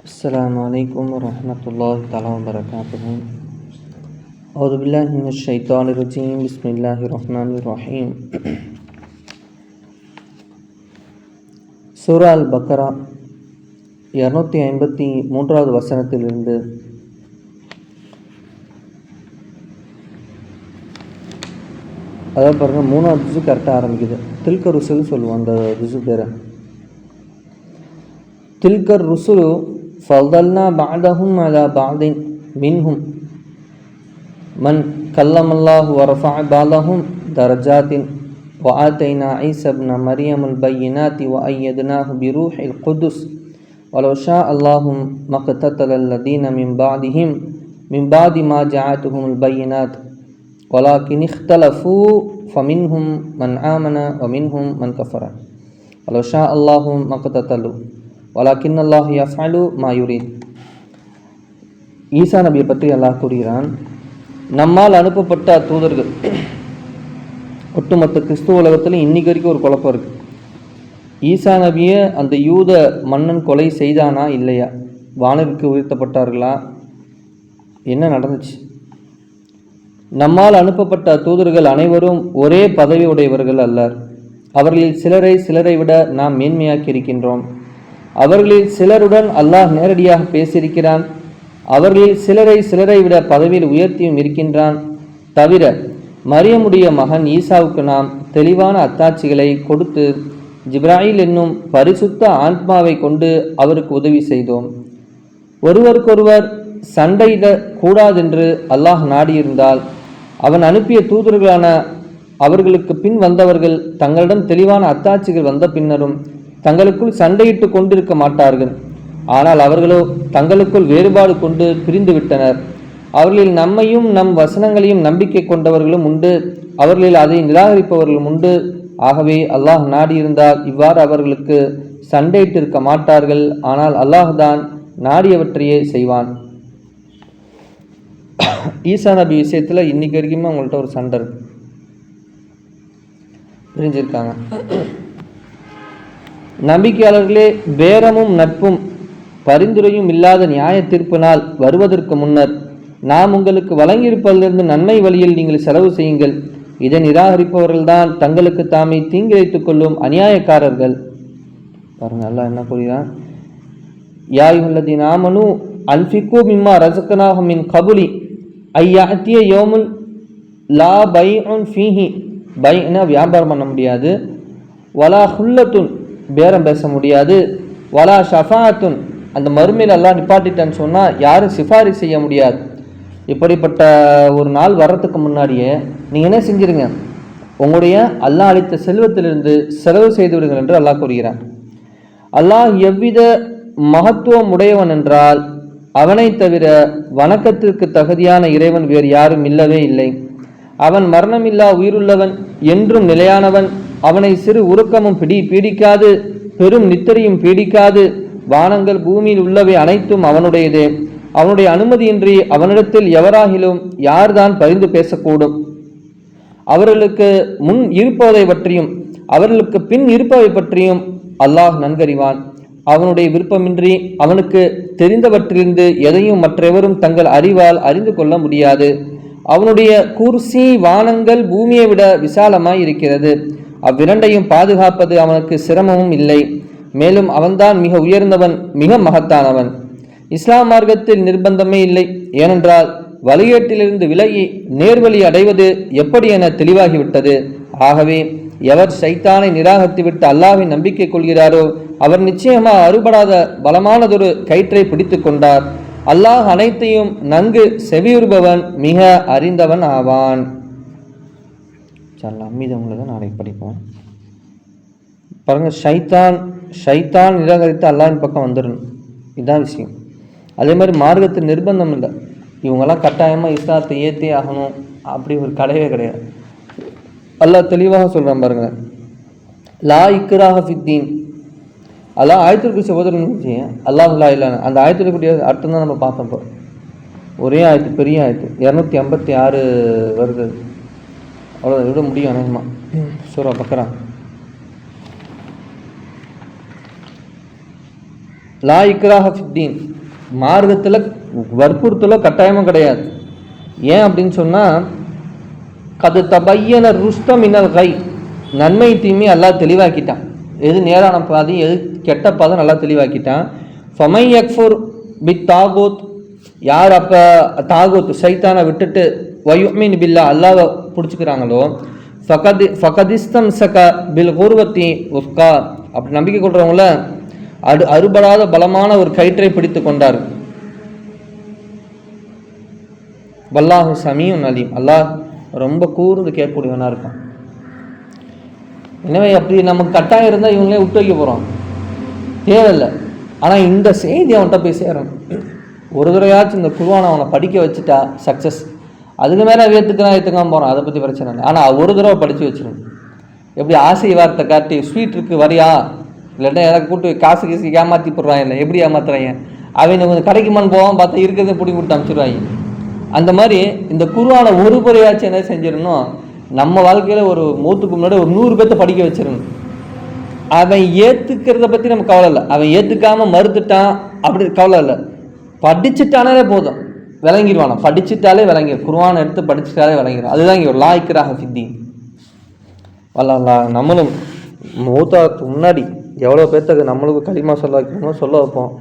السلام عليكم ورحمة الله تعالى وبركاته. أعوذ بالله من الشيطان الرجيم. بسم الله الرحمن الرحيم. சூரா அல் பக்கரா 253வது வசனத்திலிருந்து அதாவது பாருங்க, 3வது ஜுசு கரெக்டாக ஆரம்பிக்குது. தில்க ருசுல் சொல்லுவோம் அந்த ஜுசு பேரை. தில்கர் ருசுலு ஃபதல்னா பஅதஹும் அலா பஅதின் மின்ஹும் மன் கல்லமல்லாஹு வரஃபஅ பஅதஹும் தரஜாத்தின் வஆத்தைனா ஈஸா இப்ன மரியமல் பையினாத்தி வஅய்யத்னாஹு பிரூஹில் குதுஸ் வலவ் ஷாஅ அல்லாஹு மக்தத்தலல் லதீன மின் பஅதிஹிம் மின் பஅதி மா ஜஅஅத்துஹுமுல் பையினாத் வலாக்கின் இக்தலஃபூ ஃபமின்ஹும் மன் ஆமன வமின்ஹும் மன் கஃபர வலவ் ஷாஅ அல்லாஹு மக்தத்தலு வலாக்கின் அல்லாஹ் யஃஅலு மா யுரீத். ஈசா நபியை பற்றி அல்லாஹ் கூறுகிறான், நம்மால் அனுப்பப்பட்ட தூதர்கள் ஒட்டுமொத்த கிறிஸ்துவ உலகத்தில் இன்னைக்கு வரைக்கும் ஒரு குழப்பம் இருக்குது. ஈசா நபியை அந்த யூத மன்னன் கொலை செய்தானா இல்லையா? வானவிற்கு உயர்த்தப்பட்டார்களா? என்ன நடந்துச்சு? நம்மால் அனுப்பப்பட்ட தூதர்கள் அனைவரும் ஒரே பதவி உடையவர்கள் அல்லர். அவர்களில் சிலரை விட நாம் மேன்மையாக்கி இருக்கின்றோம். அவர்களில் சிலருடன் அல்லாஹ் நேரடியாக பேசியிருக்கிறான். அவர்களில் சிலரை விட பதவியில் உயர்த்தியும் இருக்கின்றான். தவிர மரியமுடைய மகன் ஈசாவுக்கு நாம் தெளிவான அத்தாட்சிகளை கொடுத்து ஜிப்ராயில் என்னும் பரிசுத்த ஆத்மாவை கொண்டு அவருக்கு உதவி செய்தோம். ஒருவருக்கொருவர் சண்டையிட கூடாதென்று அல்லாஹ் நாடியிருந்தால் அவன் அனுப்பிய தூதர்களான அவர்களுக்கு பின் வந்தவர்கள் தங்களிடம் தெளிவான அத்தாட்சிகள் வந்த பின்னரும் தங்களுக்குள் சண்டையிட்டு கொண்டிருக்க மாட்டார்கள். ஆனால் அவர்களோ தங்களுக்குள் வேறுபாடு கொண்டு பிரிந்து விட்டனர். அவர்களில் நம்மையும் நம் வசனங்களையும் நம்பிக்கை கொண்டவர்களும் உண்டு, அவர்களில் அதை நிராகரிப்பவர்களும் உண்டு. ஆகவே அல்லாஹ் நாடியிருந்தால் இவ்வாறு அவர்களுக்கு சண்டையிட்டிருக்க மாட்டார்கள். ஆனால் அல்லாஹ் தான் நாடியவற்றையே செய்வான். ஈசா நபி விஷயத்தில் இன்னைக்கு வரைக்குமே அவங்கள்ட்ட ஒரு சண்டை இருக்கு, பிரிஞ்சிருக்காங்க. நம்பிக்கையாளர்களே, பேரமும் நட்பும் பரிந்துரையும் இல்லாத நியாய தீர்ப்பு நாள் வருவதற்கு முன்னர் நாம் உங்களுக்கு வழங்கியிருப்பதிலிருந்து நன்மை வழியில் நீங்கள் செலவு செய்யுங்கள். இதை நிராகரிப்பவர்கள்தான் தங்களுக்கு தாமே தீங்கிழைத்துக் கொள்ளும் அநியாயக்காரர்கள். பாருங்க, அல்லாஹ் என்ன கூறுகிறான்? யா அய்யுஹல்லதீன ஆமனூ அன்ஃபிகூ மிம்மா ரஸக்னாஹும் மின் கபுலி ஐயஅத்திய யௌமுல் லா பைஉன் ஃபீஹி. பைனா வியாபாரம் பண்ண முடியாது, வலா ஹுல்லத்துன் பேரம் பேச முடியாது, வலா ஷஃபாஅத்துன் அந்த மறுமையில் அல்லாஹ் நிப்பாட்டிட்டான்னு சொன்னால் யாரும் சிஃபாரி செய்ய முடியாது. இப்படிப்பட்ட ஒரு நாள் வர்றதுக்கு முன்னாடியே நீங்கள் என்ன செஞ்சிருங்க, உங்களுடைய அல்லாஹ் அளித்த செல்வத்திலிருந்து செலவு செய்து விடுங்கள் என்று அல்லாஹ் கூறுகிறான். அல்லாஹ் எவ்வித மகத்துவம் உடையவன் என்றால் அவனை தவிர வணக்கத்திற்கு தகுதியான இறைவன் வேறு யாரும் இல்லவே இல்லை. அவன் மரணமில்லா உயிருள்ளவன், என்றும் நிலையானவன். அவனை சிறு உருக்கமும் பீடிக்காது, பெரும் நித்திரையும் பீடிக்காது. வானங்கள் பூமியில் உள்ளவை அனைத்தும் அவனுடையதே. அவனுடைய அனுமதியின்றி அவனிடத்தில் எவராகிலும் யார்தான் பரிந்து பேசக்கூடும்? அவர்களுக்கு முன் இருப்பதை பற்றியும் அவர்களுக்கு பின் இருப்பவை பற்றியும் அல்லாஹ் நன்கறிவான். அவனுடைய விருப்பமின்றி அவனுக்கு தெரிந்தவற்றிலிருந்து எதையும் மற்றெவரும் தங்கள் அறிவால் அறிந்து கொள்ள முடியாது. அவனுடைய குர்சி வானங்கள் பூமியை விட விசாலமாய் இருக்கிறது. அவ்விரண்டையும் பாதுகாப்பது அவனுக்கு சிரமமும் இல்லை. மேலும் அவன்தான் மிக உயர்ந்தவன், மிக மகத்தானவன். இஸ்லாம் மார்க்கத்தில் நிர்பந்தமே இல்லை. ஏனென்றால் வழிகேட்டிலிருந்து விலகி நேர்வழி அடைவது எப்படி என தெளிவாகிவிட்டது. ஆகவே எவர் ஷைத்தானை நிராகரித்துவிட்டு அல்லாஹ்வை நம்பிக்கை கொள்கிறாரோ அவர் நிச்சயமாக அறுபடாத பலமானதொரு கயிற்றை பிடித்து கொண்டார். அல்லாஹ் அனைத்தையும் நன்கு செவியுறுபவன், மிக அறிந்தவன் ஆவான். மீதவங்களை தான் நாளைக்கு படிப்போம். பாருங்க, ஷைத்தான் நிராகரித்து அல்லாஹ்வின் பக்கம் வந்துடணும், இதுதான் விஷயம். அதே மாதிரி மார்க்கத்தில் நிர்பந்தம் இல்லை. இவங்கெல்லாம் கட்டாயமாக இஸ்லாத்தை ஏற்றே ஆகணும் அப்படி ஒரு கிடையவே கிடையாது. அல்லாஹ் தெளிவாக சொல்கிறான் பாருங்க, லா இக்ராஹ ஃபித்தீன். அல்லாஹ் ஆயத்திற்கு சகோதரன் அல்லாஹ் லா இல்லைன்னு அந்த ஆயத்திற்குரிய அர்த்தம் தான் நம்ம பார்த்தோம். ஒரே ஆயத்து, பெரிய ஆயத்து 256 வருது. அவ்வளோ விட முடியும் அநேகமாக. சூரா பக்கரா லா இக்ராஹ ஃபித்தீன். மார்க்கத்தில் வற்புறுத்தலோ கட்டாயமும் கிடையாது. ஏன் அப்படின்னு சொன்னால், கது தபையன ருஷ்த மினல் கை, நன்மை தீமை அல்லாஹ் தெளிவாக்கிட்டான். எது நேரான பாதி எது கெட்ட பாதை நல்லா தெளிவாக்கிட்டான். ஃபமை யக்ஃபுர் பித் தாகூத், யார் அப்போ தாகூத் சைத்தானை விட்டுட்டு வயுமின் பில்லா அல்லாஹ்வை பிடிச்சிக்கிறாங்களோ, ஃபகதிஸ்தம் சக பில் குர்வத்தி உஸ்கா, அப்படி நம்பிக்கை கொள்றவங்கள அறுபடாத பலமான ஒரு கயிற்றை பிடித்து கொண்டார். வல்லாஹு சமீஉன் அலீம், அல்லாஹ் ரொம்ப கூர்ந்து கேட்கக்கூடியவனாக இருக்கான். எனவே அப்படி நமக்கு கட்டாயம் இருந்தால் இவங்களே விட்டு வைக்க போகிறோம், தேவையில்லை. ஆனால் இந்த செய்தி அவன்கிட்ட போய் சேரணும். ஒரு தடவையாச்சும் இந்த குர்ஆனை அவனை படிக்க வச்சுட்டா சக்ஸஸ். அதுக்கு மேலே ஏற்றுக்காமல் போகிறான், அதை பற்றி பிரச்சனை இல்லை. ஆனால் ஒரு தடவை படித்து வச்சிடணும். எப்படி ஆசை வார்த்தை காட்டி ஸ்வீட் இருக்குது வரியா, இல்லைன்னா எனக்கு கூட்டு காசு ஏமாற்றி போடுறாங்க, இல்லை எப்படி ஏமாத்துறாங்க, அவங்க கொஞ்சம் கடைக்குமான்னு போவான், பார்த்தா இருக்கிறத பிடி கொடுத்து அனுப்பிச்சிடுவாங்க. அந்த மாதிரி இந்த குர்ஆனை ஒரு முறையாச்சும் என்ன செஞ்சிடணும், நம்ம வாழ்க்கையில் ஒரு மூத்துக்கு முன்னாடி ஒரு 100 பேர்த்த படிக்க வச்சிடணும். அவன் ஏற்றுக்கிறத பற்றி நம்ம கவலை இல்லை, அவன் ஏற்றுக்காமல் மறுத்துட்டான் அப்படி கவலை இல்லை, படிச்சுட்டானே போதும், விளங்கிடுவானா. படிச்சுட்டாலே விளங்கிடும், குர்ஆனை எடுத்து படிச்சுட்டாலே விளங்கிடும். அதுதான் இங்கே ஒரு லாய்க்கிறாக ஃபித்தி. வல்லா நம்மளும் மூத்தாக்கு முன்னாடி எவ்வளோ பேர்த்துக்கு நம்மளுக்கு களிமா சொல்ல வைக்கணும், சொல்ல வைப்போம்.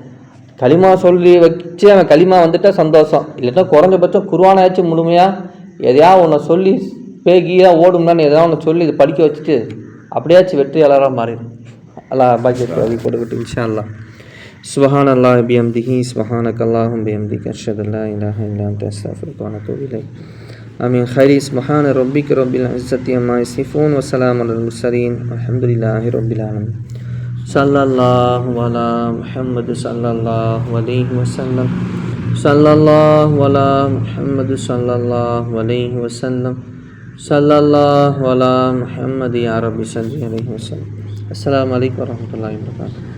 களிமா சொல்லி வச்சு அவன் களிமா வந்துட்டால் சந்தோஷம், இல்லைன்னா குறைஞ்சபட்சம் குர்ஆனாச்சும் முழுமையாக எதையாவது ஒன்று சொல்லி பேகியாக ஓடும்னான்னு எதாவது ஒன்று சொல்லி இதை படிக்க வச்சுட்டு அப்படியாச்சும் வெற்றியாளராக மாறிடும். அல்லாஹ் பாக்கியத்தை அது கொடுக்கட்டும் இன்ஷா அல்லாஹ். சுப்ஹான அல்லாஹ் பிஹம்திஹி சுப்ஹானக அல்லாஹும்ம பிஹம்திக அஷ்ஹது அல்லா இலாஹா இல்லா அன்த அஸ்தக்ஃபிருக வ அத்தூபு இலைக். ஆமீன். ஹைரி சுப்ஹான ரப்பிக ரப்பில் இஸ்ஸத்தி அம்மா யசிஃபூன் வ ஸலாமுன் அலல் முர்ஸலீன் வல்ஹம்துலில்லாஹி ரப்பில் ஆலமீன். ஸல்லல்லாஹு அலா முஹம்மது ஸல்லல்லாஹு அலைஹி வஸல்லம். ஸல்லல்லாஹு அலா முஹம்மது ஸல்லல்லாஹு அலைஹி வஸல்லம். ஸல்லல்லாஹு அலா முஹம்மது யா ரப்பி ஸல்லி அலைஹி வஸல்லம். அஸ்ஸலாமு அலைக்கும் வரஹ்மத்துல்லாஹி வபரகாத்துஹு.